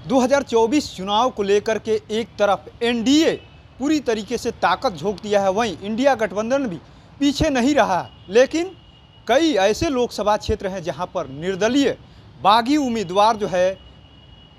2024 चुनाव को लेकर के एक तरफ एनडीए पूरी तरीके से ताकत झोंक दिया है, वहीं इंडिया गठबंधन भी पीछे नहीं रहा है। लेकिन कई ऐसे लोकसभा क्षेत्र हैं जहां पर निर्दलीय बागी उम्मीदवार जो है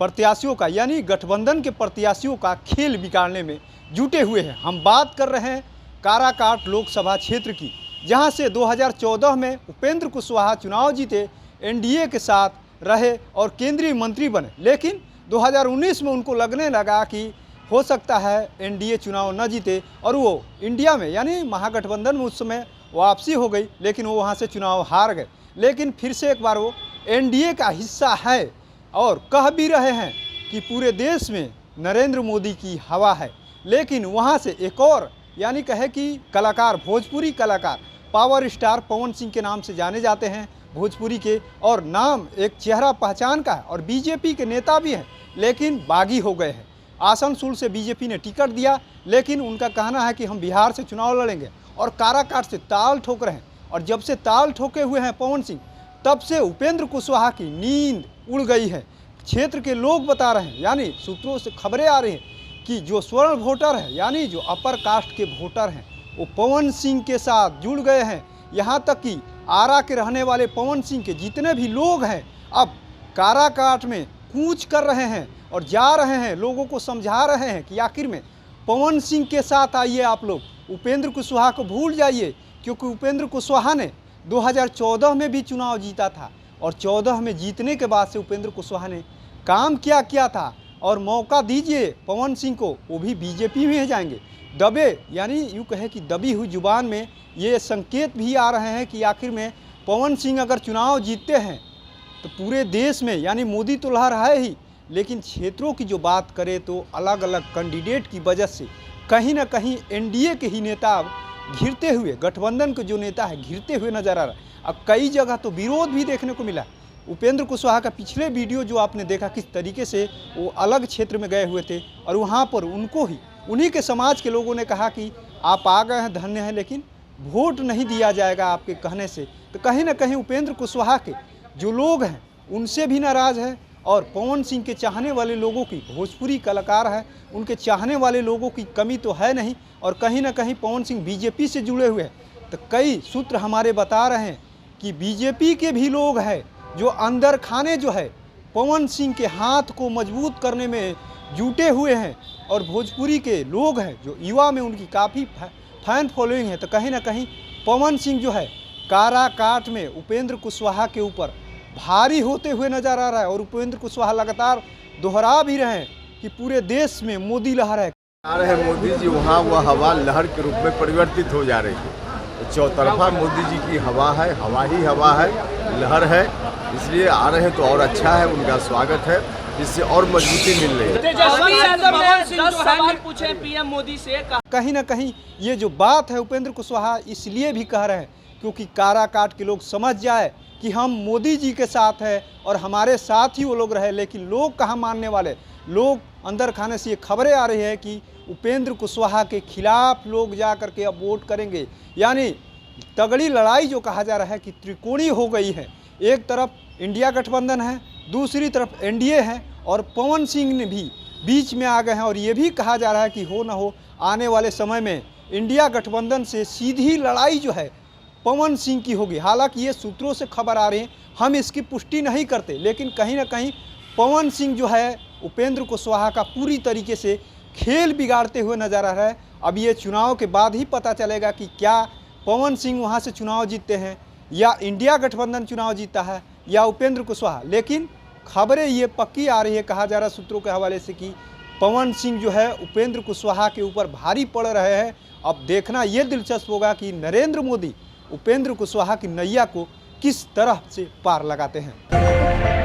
प्रत्याशियों का यानी गठबंधन के प्रत्याशियों का खेल बिगाड़ने में जुटे हुए हैं। हम बात कर रहे हैं काराकाट लोकसभा क्षेत्र की, जहां से 2014 में उपेंद्र कुशवाहा चुनाव जीते, एनडीए के साथ रहे और केंद्रीय मंत्री बने। लेकिन 2019 में उनको लगने लगा कि हो सकता है एनडीए चुनाव न जीते और वो इंडिया में यानी महागठबंधन में उस समय वापसी हो गई, लेकिन वो वहाँ से चुनाव हार गए। लेकिन फिर से एक बार वो एनडीए का हिस्सा है और कह भी रहे हैं कि पूरे देश में नरेंद्र मोदी की हवा है। लेकिन वहाँ से एक और यानी कहे कि कलाकार, भोजपुरी कलाकार पावर स्टार पवन सिंह के नाम से जाने जाते हैं भोजपुरी के, और नाम एक चेहरा पहचान का है और बीजेपी के नेता भी हैं, लेकिन बागी हो गए हैं। आसनसोल से बीजेपी ने टिकट दिया, लेकिन उनका कहना है कि हम बिहार से चुनाव लड़ेंगे और काराकाट से ताल ठोक रहे हैं। और जब से ताल ठोके हुए हैं पवन सिंह, तब से उपेंद्र कुशवाहा की नींद उड़ गई है। क्षेत्र के लोग बता रहे हैं, यानी सूत्रों से खबरें आ रही हैं कि जो स्वर्ण वोटर है यानी जो अपर कास्ट के वोटर हैं वो पवन सिंह के साथ जुड़ गए हैं। यहाँ तक कि आरा के रहने वाले पवन सिंह के जितने भी लोग हैं अब काराकाट में कूच कर रहे हैं और जा रहे हैं, लोगों को समझा रहे हैं कि आखिर में पवन सिंह के साथ आइए आप लोग, उपेंद्र कुशवाहा को भूल जाइए। क्योंकि उपेंद्र कुशवाहा ने 2014 में भी चुनाव जीता था और 14 में जीतने के बाद से उपेंद्र कुशवाहा ने काम क्या किया था। और मौका दीजिए पवन सिंह को, वो भी बीजेपी में जाएंगे। दबे यानी यूँ कहे कि दबी हुई जुबान में ये संकेत भी आ रहे हैं कि आखिर में पवन सिंह अगर चुनाव जीतते हैं तो पूरे देश में यानी मोदी तो लहर है ही, लेकिन क्षेत्रों की जो बात करें तो अलग अलग कैंडिडेट की वजह से कहीं ना कहीं एनडीए के ही नेता घिरते हुए, गठबंधन के जो नेता है घिरते हुए नजर आ रहा है। अब कई जगह तो विरोध भी देखने को मिला। उपेंद्र कुशवाहा का पिछले वीडियो जो आपने देखा किस तरीके से वो अलग क्षेत्र में गए हुए थे और वहाँ पर उनको ही उन्हीं के समाज के लोगों ने कहा कि आप आ गए हैं, धन्य हैं, लेकिन वोट नहीं दिया जाएगा आपके कहने से। तो कहीं ना कहीं उपेंद्र कुशवाहा के जो लोग हैं उनसे भी नाराज़ है और पवन सिंह के चाहने वाले लोगों की, भोजपुरी कलाकार है, उनके चाहने वाले लोगों की कमी तो है नहीं। और कहीं ना कहीं पवन सिंह बीजेपी से जुड़े हुए हैं। तो कई सूत्र हमारे बता रहे हैं कि बीजेपी के भी लोग हैं जो अंदर खाने जो है पवन सिंह के हाथ को मजबूत करने में जुटे हुए हैं। और भोजपुरी के लोग हैं जो युवा में उनकी काफ़ी फैन फॉलोइंग है। तो कहीं ना कहीं पवन सिंह जो है काराकाट में उपेंद्र कुशवाहा के ऊपर भारी होते हुए नजर आ रहा है। और उपेंद्र कुशवाहा लगातार दोहरा भी रहे हैं कि पूरे देश में मोदी लहर है। आ रहे मोदी जी, वहाँ वह हवा लहर के रूप में परिवर्तित हो जा रही है। चौतरफा मोदी जी की हवा है, हवा ही हवा है, लहर है, इसलिए आ रहे हैं तो और अच्छा है, उनका स्वागत है, इससे और मजबूती मिल रही है। पीएम मोदी से कहीं ना कहीं ये जो बात है उपेंद्र कुशवाहा इसलिए भी कह रहे हैं क्योंकि काराकाट के लोग समझ जाए कि हम मोदी जी के साथ हैं और हमारे साथ ही वो लोग रहे। लेकिन लोग कहाँ मानने वाले, लोग अंदर खाने से ये खबरें आ रही है कि उपेंद्र कुशवाहा के खिलाफ लोग जा करके अब वोट करेंगे। यानी तगड़ी लड़ाई जो कहा जा रहा है कि त्रिकोणीय हो गई है। एक तरफ इंडिया गठबंधन है, दूसरी तरफ एनडीए है और पवन सिंह ने भी बीच में आ गए हैं। और ये भी कहा जा रहा है कि हो ना हो आने वाले समय में इंडिया गठबंधन से सीधी लड़ाई जो है पवन सिंह की होगी। हालांकि ये सूत्रों से खबर आ रही है, हम इसकी पुष्टि नहीं करते, लेकिन कहीं ना कहीं पवन सिंह जो है उपेंद्र कुशवाहा का पूरी तरीके से खेल बिगाड़ते हुए नजर आ रहा है। अब ये चुनाव के बाद ही पता चलेगा कि क्या पवन सिंह वहाँ से चुनाव जीतते हैं या इंडिया गठबंधन चुनाव जीता है या उपेंद्र कुशवाहा। लेकिन खबरें ये पक्की आ रही है, कहा जा रहा है सूत्रों के हवाले से कि पवन सिंह जो है उपेंद्र कुशवाहा के ऊपर भारी पड़ रहे हैं। अब देखना ये दिलचस्प होगा कि नरेंद्र मोदी उपेंद्र कुशवाहा की नैया को किस तरह से पार लगाते हैं।